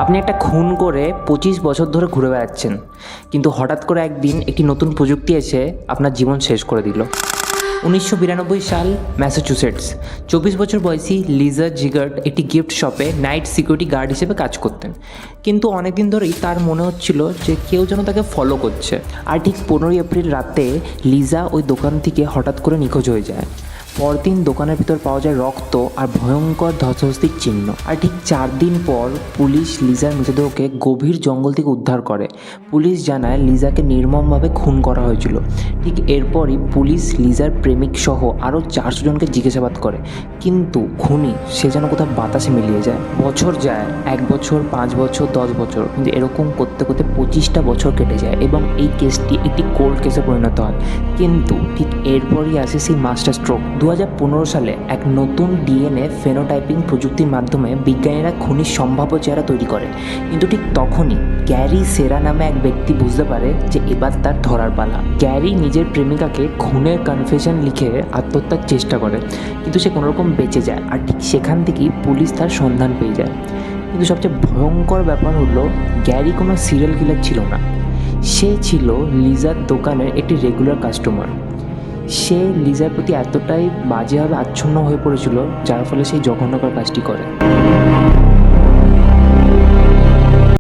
আপনি একটা খুন করে 25 বছর ধরে ঘুরে বেড়াচ্ছেন, কিন্তু হঠাৎ করে একদিন একটি নতুন প্রযুক্তি এসে আপনার জীবন শেষ করে দিল। 1992 সাল, ম্যাসাচুসেটস। 24 বছর বয়সী লিজা জিগার্ড একটি গিফট শপে নাইট সিকিউরিটি গার্ড হিসেবে কাজ করতেন, কিন্তু অনেকদিন ধরেই তার মনে হচ্ছিল যে কেউ যেন তাকে ফলো করছে। আর ঠিক 15 এপ্রিল রাতে লিজা ওই দোকান থেকে হঠাৎ করে নিখোঁজ হয়ে যায়। পরদিন দোকানের ভিতর পাওয়া যায় রক্ত আর ভয়ঙ্কর ধস্তাধস্তির চিহ্ন। আর ঠিক 4 দিন পর পুলিশ লিজার মৃতদেহকে গভীর জঙ্গল থেকে উদ্ধার করে। পুলিশ জানায় লিজাকে নির্মমভাবে খুন করা হয়েছিল। ঠিক এরপরই পুলিশ লিজার প্রেমিক সহ আরও 400 জনকে জিজ্ঞাসাবাদ করে, কিন্তু খুনি সে যেন কোথাও বাতাসে মিলিয়ে যায়। বছর যায়, 1 বছর, 5 বছর, 10 বছর, কিন্তু এরকম করতে করতে 25টা বছর কেটে যায় এবং এই কেসটি একটি কোল্ড কেসে পরিণত হয়। কিন্তু ঠিক এরপরই আসে সেই মাস্টার স্ট্রোক। 2015 সালে এক নতুন ডিএনএ ফেনোটাইপিং প্রযুক্তির মাধ্যমে বিজ্ঞানীরা খুনির সম্ভাব্য চেহারা তৈরি করে। কিন্তু ঠিক তখনই গ্যারি সেরা নামে এক ব্যক্তি বুঝতে পারে যে এবার তার ধরার পালা। গ্যারি নিজের প্রেমিকাকে খুনের কনফেশন লিখে আত্মহত্যার চেষ্টা করে, কিন্তু সে কোনোরকম বেঁচে যায়। আর ঠিক সেখান থেকেই পুলিশ তার সন্ধান পেয়ে যায়। কিন্তু সবচেয়ে ভয়ঙ্কর ব্যাপার হলো, গ্যারি কোনো সিরিয়াল কিলার ছিল না। সে ছিল লিজার দোকানের একটি রেগুলার কাস্টমার। সে লিজার প্রতি এতটাই বাজেভাবে আচ্ছন্ন হয়ে পড়েছিল, যার ফলে সেই জঘন্যকর কাজটি করে।